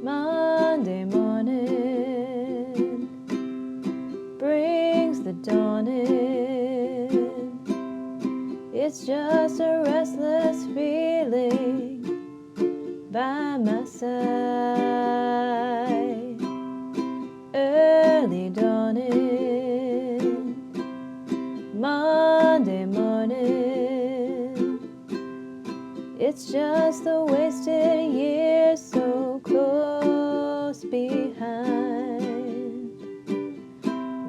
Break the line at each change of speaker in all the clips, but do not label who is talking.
Monday morning brings the dawn in. It's just a restless feeling by my side. Early dawning, Monday morning. It's just the wasted years so close behind.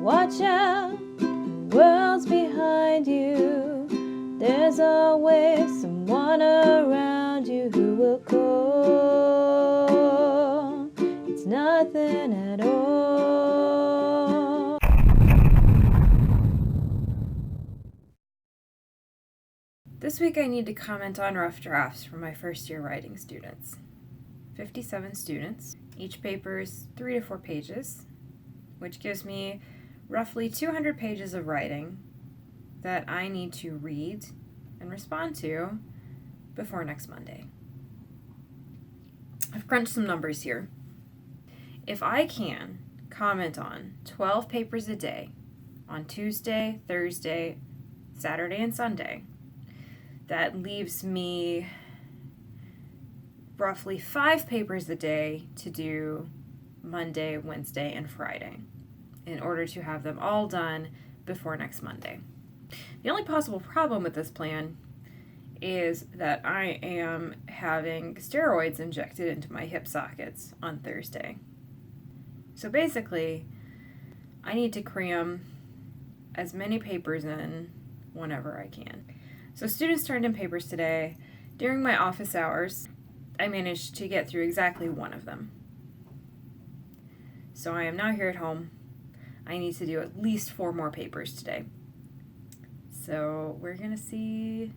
Watch out, the world's behind you. There's always someone around you who will call. It's nothing at all.
This week I need to comment on rough drafts for my first year writing students. 57 students. Each paper is 3 to 4 pages, which gives me roughly 200 pages of writing that I need to read and respond to before next Monday. I've crunched some numbers here. If I can comment on 12 papers a day on Tuesday, Thursday, Saturday, and Sunday, that leaves me roughly 5 papers a day to do Monday, Wednesday, and Friday in order to have them all done before next Monday. The only possible problem with this plan is that I am having steroids injected into my hip sockets on Thursday. So basically, I need to cram as many papers in whenever I can. So students turned in papers today. During my office hours, I managed to get through exactly one of them. So I am now here at home. I need to do at least 4 more papers today. So we're going to see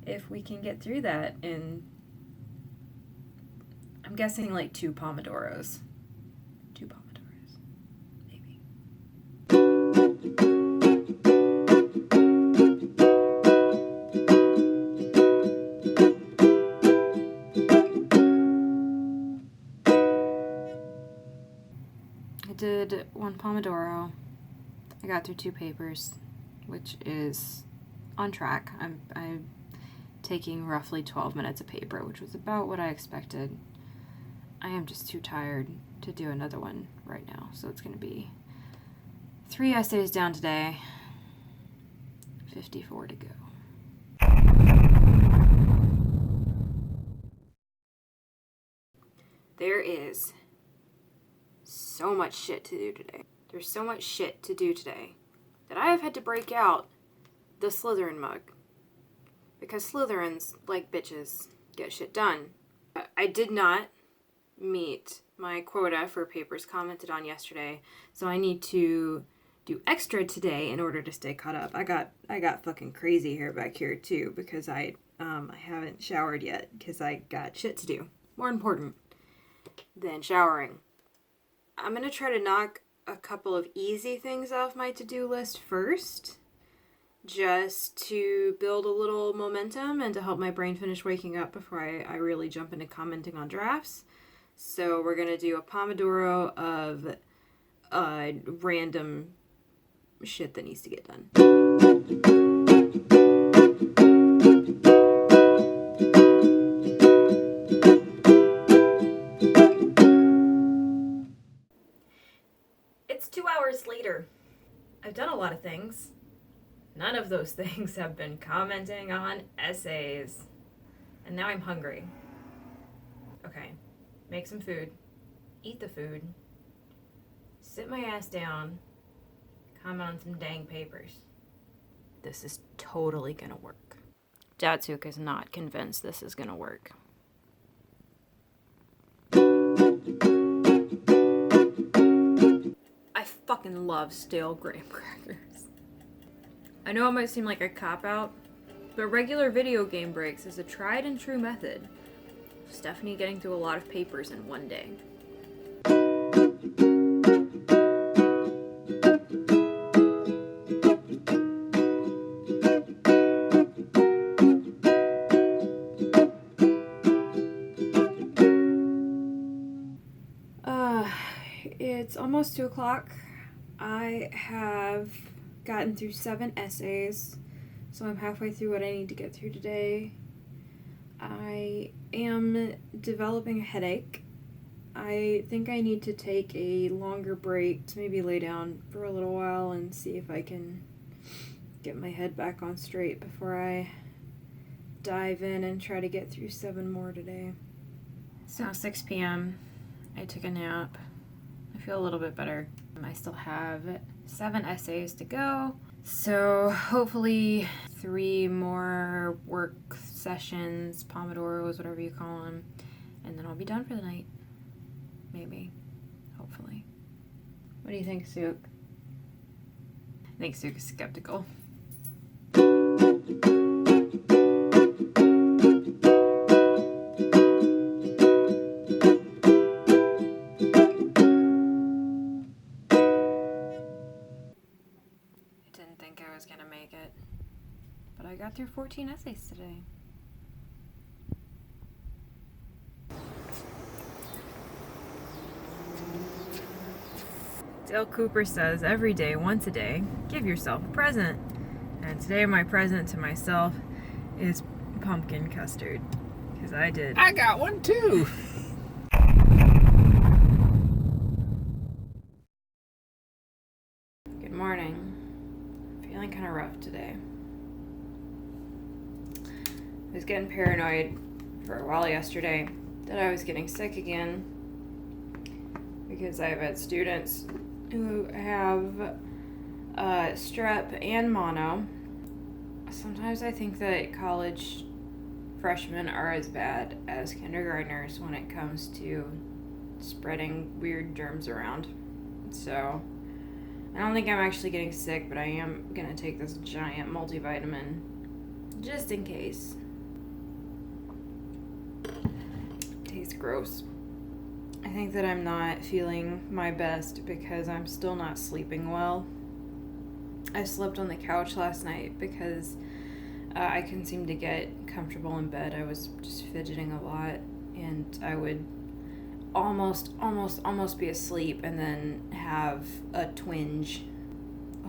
if we can get through that in, I'm guessing like 2 Pomodoros. 2 Pomodoros, maybe. I did 1 Pomodoro. I got through 2 papers, which is on track. I'm taking roughly 12 minutes a paper, which was about what I expected. I am just too tired to do another one right now, so it's going to be 3 essays down today, 54 to go. There is so much shit to do today. There's so much shit to do today that I have had to break out the Slytherin mug. Because Slytherins, like bitches, get shit done. I did not meet my quota for papers commented on yesterday, so I need to do extra today in order to stay caught up. I got fucking crazy hair back here too because I haven't showered yet because I got shit to do. More important than showering. I'm gonna try to knock a couple of easy things off my to-do list first, just to build a little momentum and to help my brain finish waking up before I really jump into commenting on drafts. So we're gonna do a Pomodoro of random shit that needs to get done. It's 2 hours later. I've done a lot of things. None of those things have been commenting on essays. And now I'm hungry. Okay, make some food. Eat the food. Sit my ass down. Comment on some dang papers. This is totally gonna work. Datsuk is not convinced this is gonna work. I fucking love stale graham crackers. I know it might seem like a cop-out, but regular video game breaks is a tried and true method of Stephanie getting through a lot of papers in one day. almost 2 o'clock. I have gotten through 7 essays, so I'm halfway through what I need to get through today. I am developing a headache. I think I need to take a longer break to maybe lay down for a little while and see if I can get my head back on straight before I dive in and try to get through 7 more today. It's now 6 p.m. I took a nap. I feel a little bit better. I still have 7 essays to go. So hopefully 3 more work sessions, pomodoros, whatever you call them, and then I'll be done for the night. Maybe. Hopefully. What do you think, Sook? I think Sook is skeptical. I was gonna make it, but I got through 14 essays today. Dale Cooper says every day, once a day, give yourself a present. And today my present to myself is pumpkin custard, because I did.
I got one too.
Good morning. Feeling kind of rough today. I was getting paranoid for a while yesterday that I was getting sick again because I've had students who have strep and mono. Sometimes I think that college freshmen are as bad as kindergartners when it comes to spreading weird germs around. So I don't think I'm actually getting sick, but I am gonna take this giant multivitamin just in case. Tastes gross. I think that I'm not feeling my best because I'm still not sleeping well. I slept on the couch last night because I couldn't seem to get comfortable in bed. I was just fidgeting a lot, and I would almost be asleep and then have a twinge.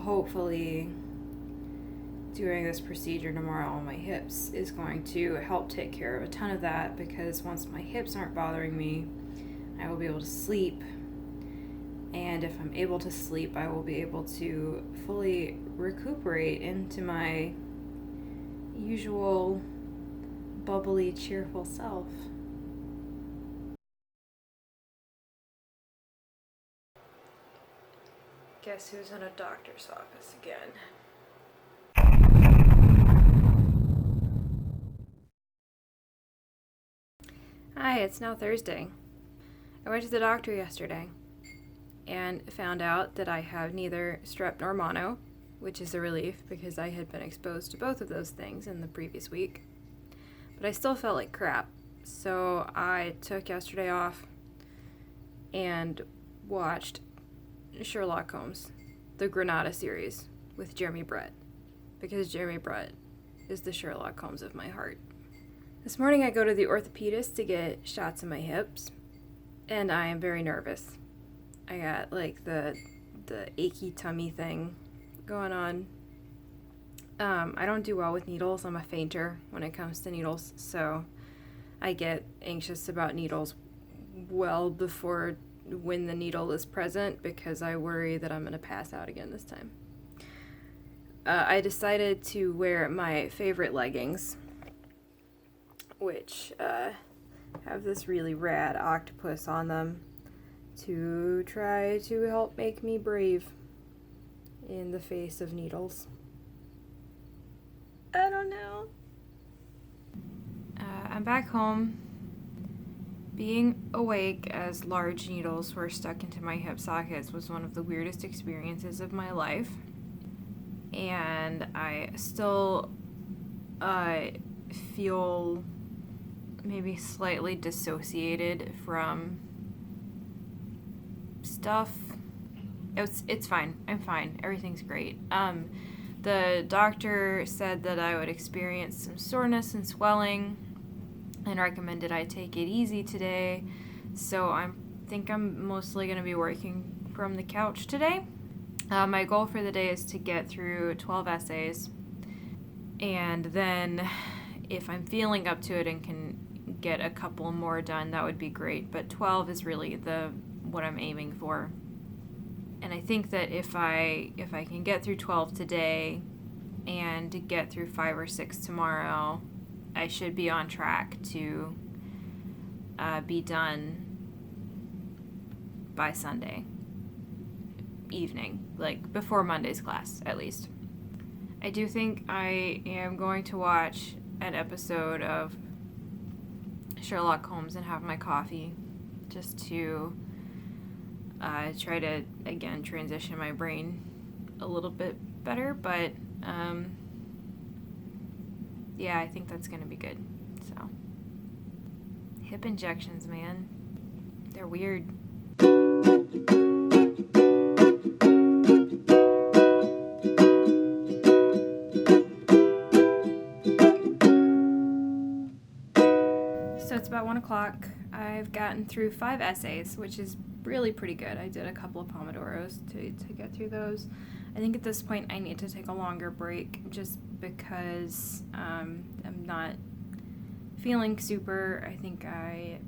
Hopefully doing this procedure tomorrow on my hips is going to help take care of a ton of that, because once my hips aren't bothering me, I will be able to sleep, and if I'm able to sleep, I will be able to fully recuperate into my usual bubbly, cheerful self. Guess who's in a doctor's office again? Hi, it's now Thursday. I went to the doctor yesterday and found out that I have neither strep nor mono, which is a relief because I had been exposed to both of those things in the previous week. But I still felt like crap, so I took yesterday off and watched Sherlock Holmes, the Granada series with Jeremy Brett, because Jeremy Brett is the Sherlock Holmes of my heart. This morning I go to the orthopedist to get shots in my hips, and I am very nervous. I got like the achy tummy thing going on. I don't do well with needles. I'm a fainter when it comes to needles, so I get anxious about needles well before when the needle is present, because I worry that I'm going to pass out again this time. I decided to wear my favorite leggings, which have this really rad octopus on them, to try to help make me brave in the face of needles. I don't know. I'm back home. Being awake as large needles were stuck into my hip sockets was one of the weirdest experiences of my life. And I still feel maybe slightly dissociated from stuff. It's fine. I'm fine. Everything's great. The doctor said that I would experience some soreness and swelling and recommended I take it easy today. So I think I'm mostly going to be working from the couch today. My goal for the day is to get through 12 essays, and then if I'm feeling up to it and can get a couple more done, that would be great. But 12 is really what I'm aiming for. And I think that if I can get through 12 today and get through 5 or 6 tomorrow, I should be on track to be done by Sunday evening, like before Monday's class, at least. I do think I am going to watch an episode of Sherlock Holmes and have my coffee, just to try to, again, transition my brain a little bit better. But yeah, I think that's going to be good. So, hip injections, man, they're weird. So it's about 1 o'clock. I've gotten through 5 essays, which is really pretty good. I did a couple of Pomodoros to get through those. I think at this point I need to take a longer break just because I'm not feeling super. I think I,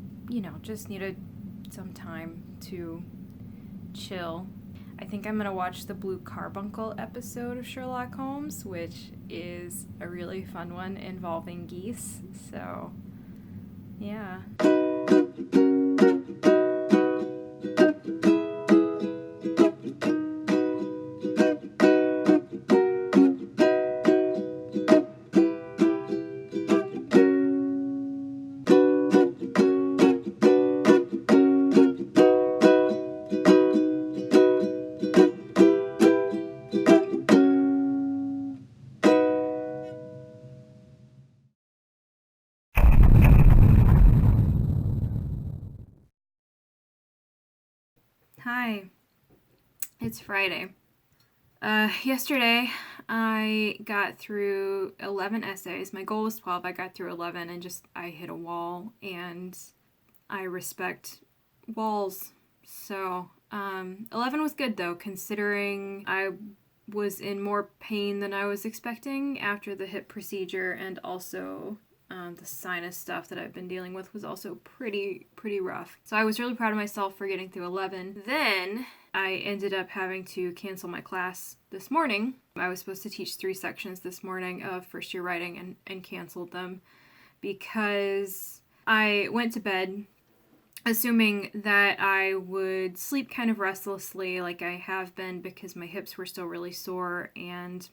just needed some time to chill. I think I'm going to watch the Blue Carbuncle episode of Sherlock Holmes, which is a really fun one involving geese. So, yeah. Hi, it's Friday. Yesterday I got through 11 essays. My goal was 12. I got through 11 and I hit a wall, and I respect walls. So 11 was good though, considering I was in more pain than I was expecting after the hip procedure, and also the sinus stuff that I've been dealing with was also pretty rough. So I was really proud of myself for getting through 11. Then I ended up having to cancel my class this morning. I was supposed to teach 3 sections this morning of first year writing and canceled them because I went to bed assuming that I would sleep kind of restlessly like I have been, because my hips were still really sore and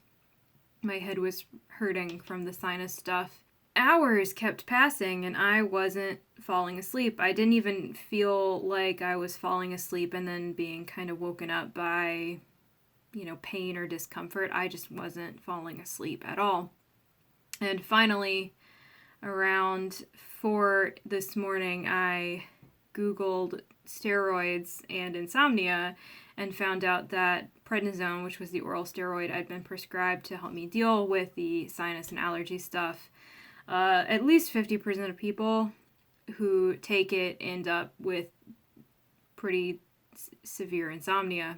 my head was hurting from the sinus stuff. Hours kept passing and I wasn't falling asleep. I didn't even feel like I was falling asleep and then being kind of woken up by, pain or discomfort. I just wasn't falling asleep at all. And finally, around 4 this morning, I Googled steroids and insomnia and found out that prednisone, which was the oral steroid I'd been prescribed to help me deal with the sinus and allergy stuff, at least 50% of people who take it end up with pretty severe insomnia,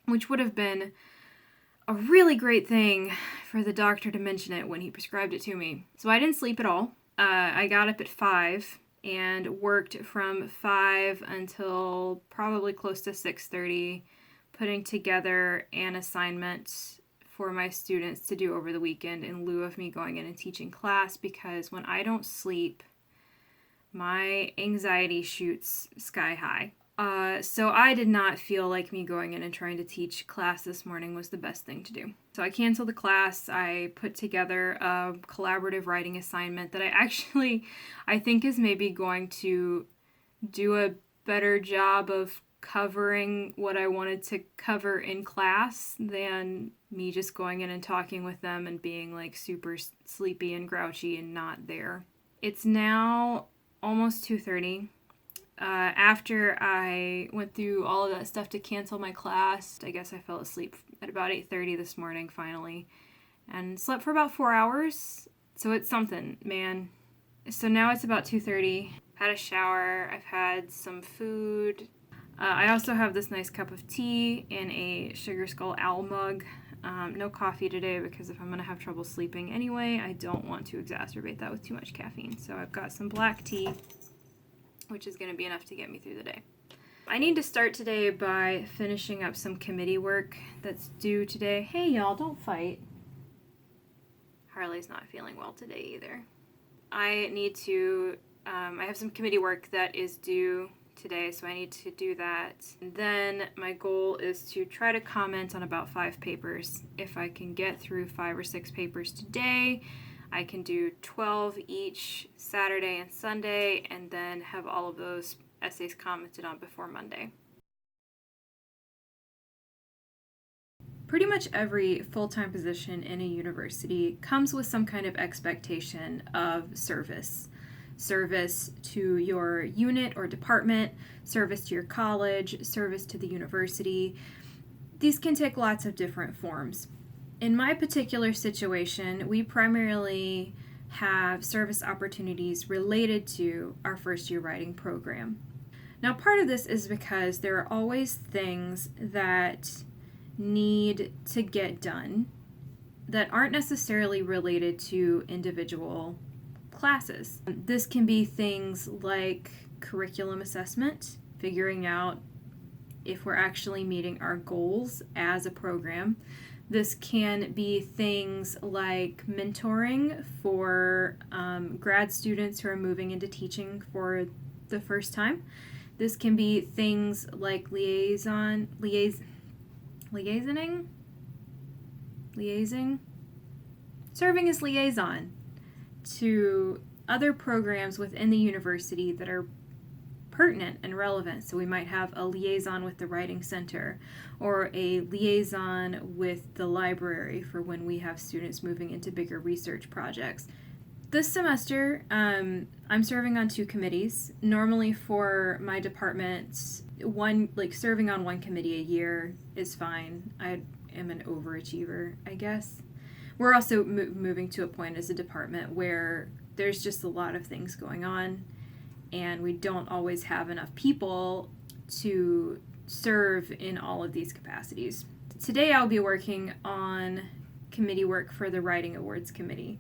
which would have been a really great thing for the doctor to mention it when he prescribed it to me. So I didn't sleep at all. I got up at 5 and worked from 5 until probably close to 6:30, putting together an assignment for my students to do over the weekend in lieu of me going in and teaching class, because when I don't sleep, my anxiety shoots sky high. So I did not feel like me going in and trying to teach class this morning was the best thing to do. So I canceled the class. I put together a collaborative writing assignment that I think is maybe going to do a better job of covering what I wanted to cover in class than me just going in and talking with them and being like super sleepy and grouchy and not there. It's now almost 2:30. After I went through all of that stuff to cancel my class, I guess I fell asleep at about 8:30 this morning finally, and slept for about 4 hours. So it's something, man. So now it's about 2:30. Had a shower. I've had some food. I also have this nice cup of tea in a Sugar Skull Owl mug. No coffee today because if I'm going to have trouble sleeping anyway, I don't want to exacerbate that with too much caffeine. So I've got some black tea, which is going to be enough to get me through the day. I need to start today by finishing up some committee work that's due today. Hey y'all, don't fight. Harley's not feeling well today either. I need to, I have some committee work that is due today, so I need to do that. And then my goal is to try to comment on about 5 papers. If I can get through 5 or 6 papers today, I can do 12 each Saturday and Sunday, and then have all of those essays commented on before Monday. Pretty much every full-time position in a university comes with some kind of expectation of service. Service to your unit or department, service to your college, service to the university. These can take lots of different forms. In my particular situation, we primarily have service opportunities related to our first year writing program. Now, part of this is because there are always things that need to get done that aren't necessarily related to individual classes. This can be things like curriculum assessment, figuring out if we're actually meeting our goals as a program. This can be things like mentoring for grad students who are moving into teaching for the first time. This can be things like liaising, serving as liaison to other programs within the university that are pertinent and relevant. So we might have a liaison with the Writing Center or a liaison with the library for when we have students moving into bigger research projects. This semester, I'm serving on 2 committees. Normally for my department, serving on 1 committee a year is fine. I am an overachiever, I guess. We're also moving to a point as a department where there's just a lot of things going on, and we don't always have enough people to serve in all of these capacities. Today I'll be working on committee work for the Writing Awards Committee.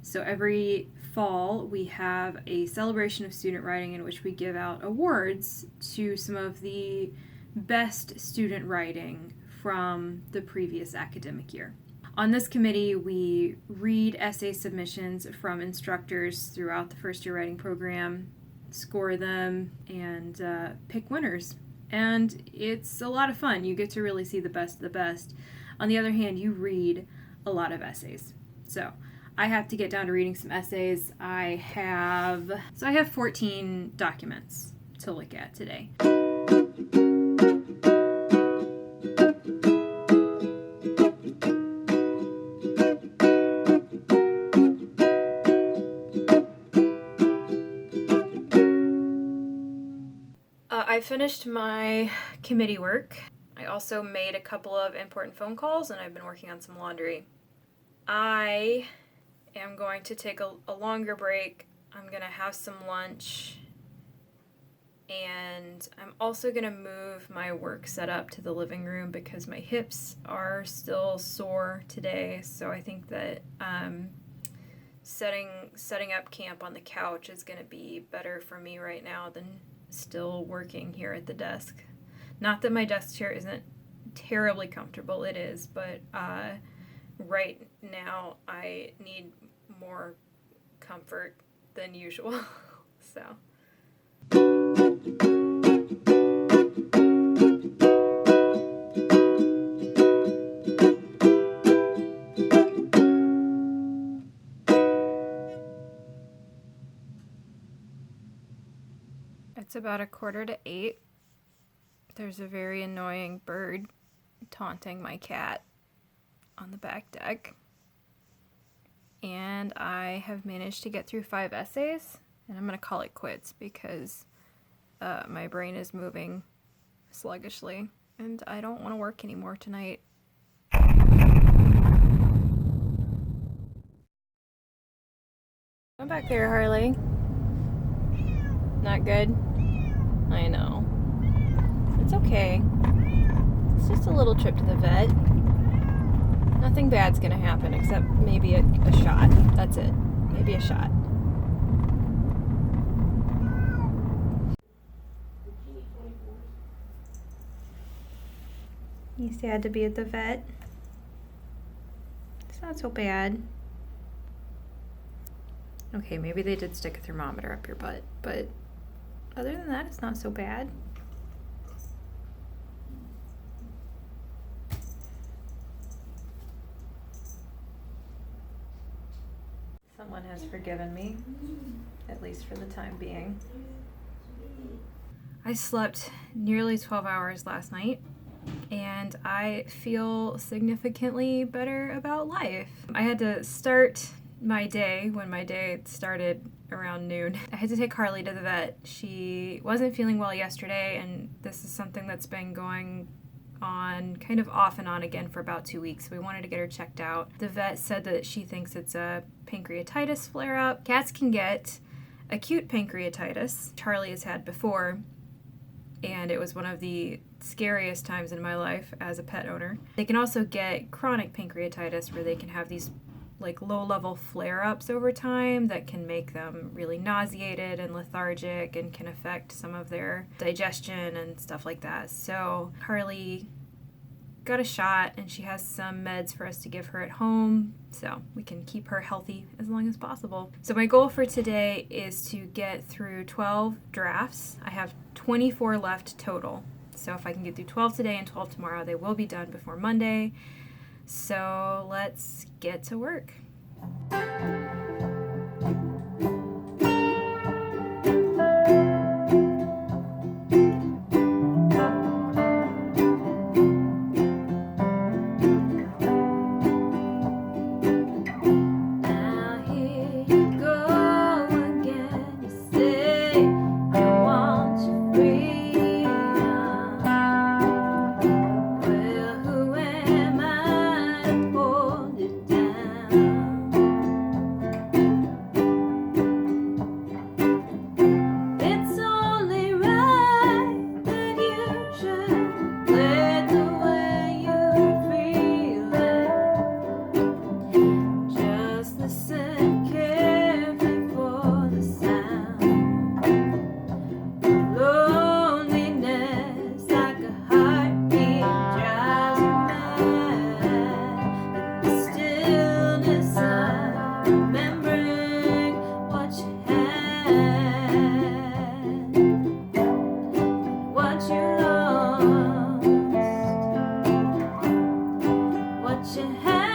So every fall we have a celebration of student writing in which we give out awards to some of the best student writing from the previous academic year. On this committee, we read essay submissions from instructors throughout the first year writing program, score them, and pick winners. And it's a lot of fun. You get to really see the best of the best. On the other hand, you read a lot of essays. So I have to get down to reading some essays. I have 14 documents to look at today. I finished my committee work. I also made a couple of important phone calls, and I've been working on some laundry. I am going to take a longer break. I'm going to have some lunch, and I'm also going to move my work setup to the living room because my hips are still sore today, so I think that setting up camp on the couch is going to be better for me right now than still working here at the desk. Not that my desk chair isn't terribly comfortable, it is, but right now I need more comfort than usual. So it's about 7:45. There's a very annoying bird taunting my cat on the back deck. And I have managed to get through 5 essays, and I'm going to call it quits because my brain is moving sluggishly, and I don't want to work anymore tonight. Come back there, Harley. Not good? I know.
It's okay. It's just a little trip to the vet. Nothing bad's gonna happen except maybe a shot. That's it. Maybe a shot. You sad to be at the vet? It's not so bad. Okay, maybe they did stick a thermometer up your butt, but other than that, it's not so bad. Someone has forgiven me, at least for the time being. I slept nearly 12 hours last night, and I feel significantly better about life. I had to start my day when my day started around noon. I had to take Harley to the vet. She wasn't feeling well yesterday, and this is something that's been going on kind of off and on again for about 2 weeks. We wanted to get her checked out. The vet said that she thinks it's a pancreatitis flare-up. Cats can get acute pancreatitis. Charlie has had before, and it was one of the scariest times in my life as a pet owner. They can also get chronic pancreatitis, where they can have these like low-level flare-ups over time that can make them really nauseated and lethargic and can affect some of their digestion and stuff like that. So Harley got a shot, and she has some meds for us to give her at home so we can keep her healthy as long as possible. So my goal for today is to get through 12 drafts. I have 24 left total. So if I can get through 12 today and 12 tomorrow, they will be done before Monday. So let's get to work. What you had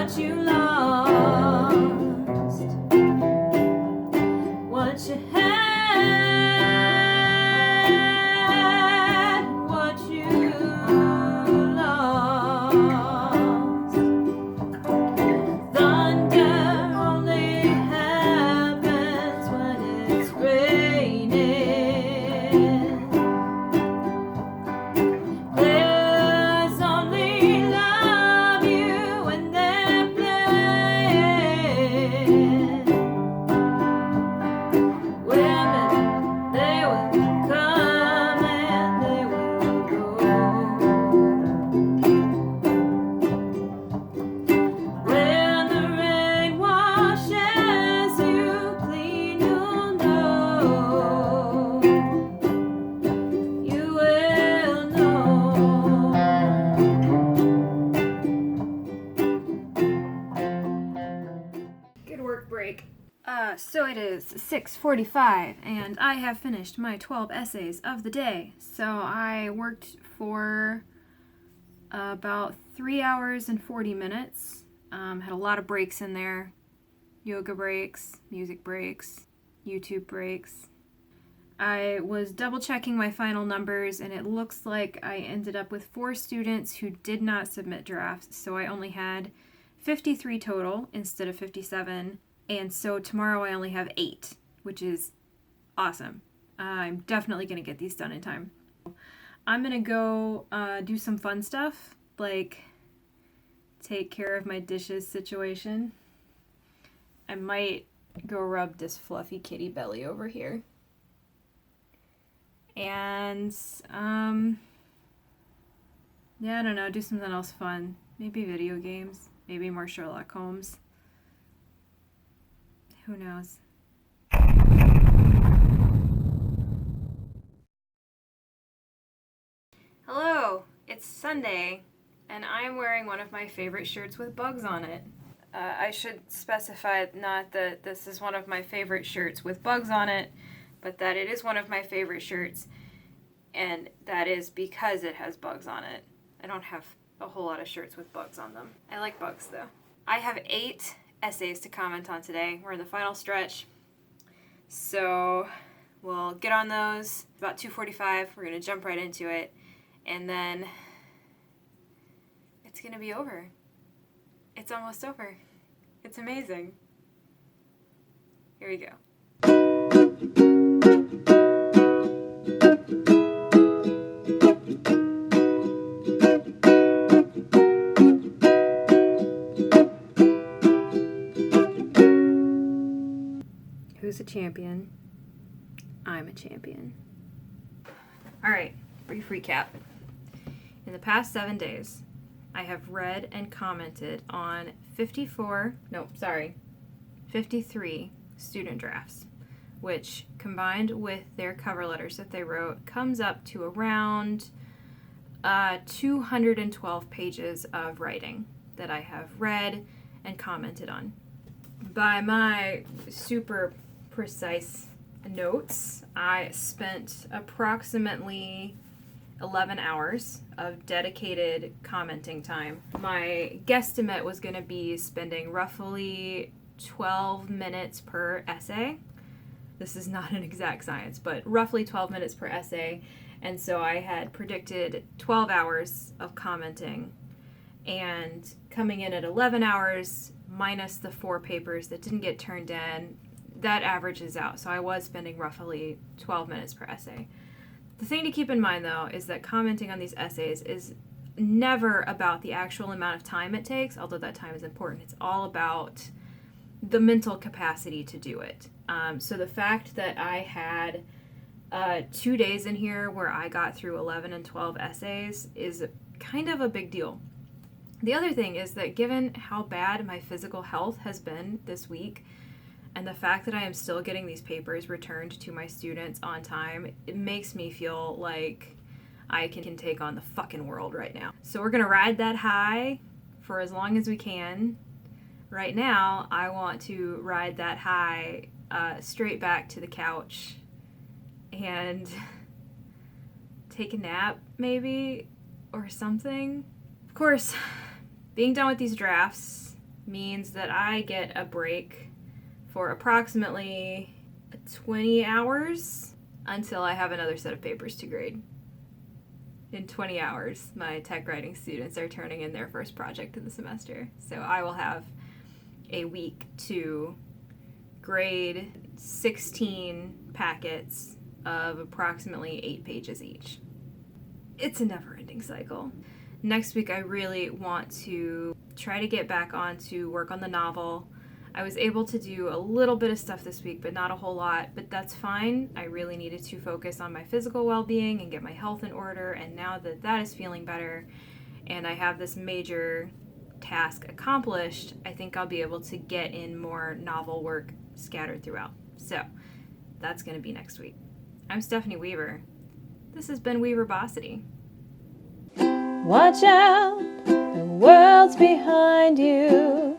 what you lost, what you had, what you lost. Thunder only happens when it's raining. Players only love you when they're playing. Women, they will come and they will go. When the rain washes you clean, you'll know. You will know. Good work, break. So it is 6:45, and I have finished my 12 essays of the day. So I worked for about 3 hours and 40 minutes. Had a lot of breaks in there. Yoga breaks, music breaks, YouTube breaks. I was double checking my final numbers, and it looks like I ended up with 4 students who did not submit drafts. So I only had 53 total instead of 57. And so tomorrow I only have 8, which is awesome. I'm definitely going to get these done in time. I'm going to go do some fun stuff, like take care of my dishes situation. I might go rub this fluffy kitty belly over here. And, yeah, I don't know, do something else fun. Maybe video games, maybe more Sherlock Holmes. Who knows? Hello, it's Sunday, and I'm wearing one of my favorite shirts with bugs on it. I should specify not that this is one of my favorite shirts with bugs on it, but that it is one of my favorite shirts, and that is because it has bugs on it. I don't have a whole lot of shirts with bugs on them. I like bugs, though. I have 8 essays to comment on today. We're in the final stretch, so we'll get on those. About 2:45, we're going to jump right into it, and then it's going to be over. It's almost over. It's amazing. Here we go. Who's a champion? I'm a champion. Alright, brief recap. In the past 7 days, I have read and commented on 53 student drafts, which combined with their cover letters that they wrote comes up to around 212 pages of writing that I have read and commented on. By my super precise notes, I spent approximately 11 hours of dedicated commenting time. My guesstimate was going to be spending roughly 12 minutes per essay. This is not an exact science, but roughly 12 minutes per essay. And so I had predicted 12 hours of commenting, and coming in at 11 hours minus the 4 papers that didn't get turned in, that averages out. So I was spending roughly 12 minutes per essay. The thing to keep in mind, though, is that commenting on these essays is never about the actual amount of time it takes, although that time is important. It's all about the mental capacity to do it. So the fact that I had 2 days in here where I got through 11 and 12 essays is kind of a big deal. The other thing is that given how bad my physical health has been this week, and the fact that I am still getting these papers returned to my students on time, it makes me feel like I can take on the fucking world right now. So we're gonna ride that high for as long as we can. Right now, I want to ride that high straight back to the couch and take a nap, maybe, or something. Of course, being done with these drafts means that I get a break for approximately 20 hours until I have another set of papers to grade. In 20 hours, my tech writing students are turning in their first project of the semester. So I will have a week to grade 16 packets of approximately 8 pages each. It's a never-ending cycle. Next week, I really want to try to get back on to work on the novel. I was able to do a little bit of stuff this week, but not a whole lot, but that's fine. I really needed to focus on my physical well-being and get my health in order, and now that that is feeling better, and I have this major task accomplished, I think I'll be able to get in more novel work scattered throughout. So, that's going to be next week. I'm Stephanie Weaver. This has been Weaverbosity.
Watch out, the world's behind you.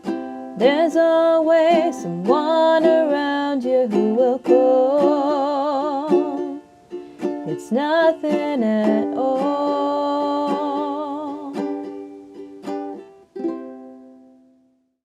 There's always someone around you who will call. It's nothing at all.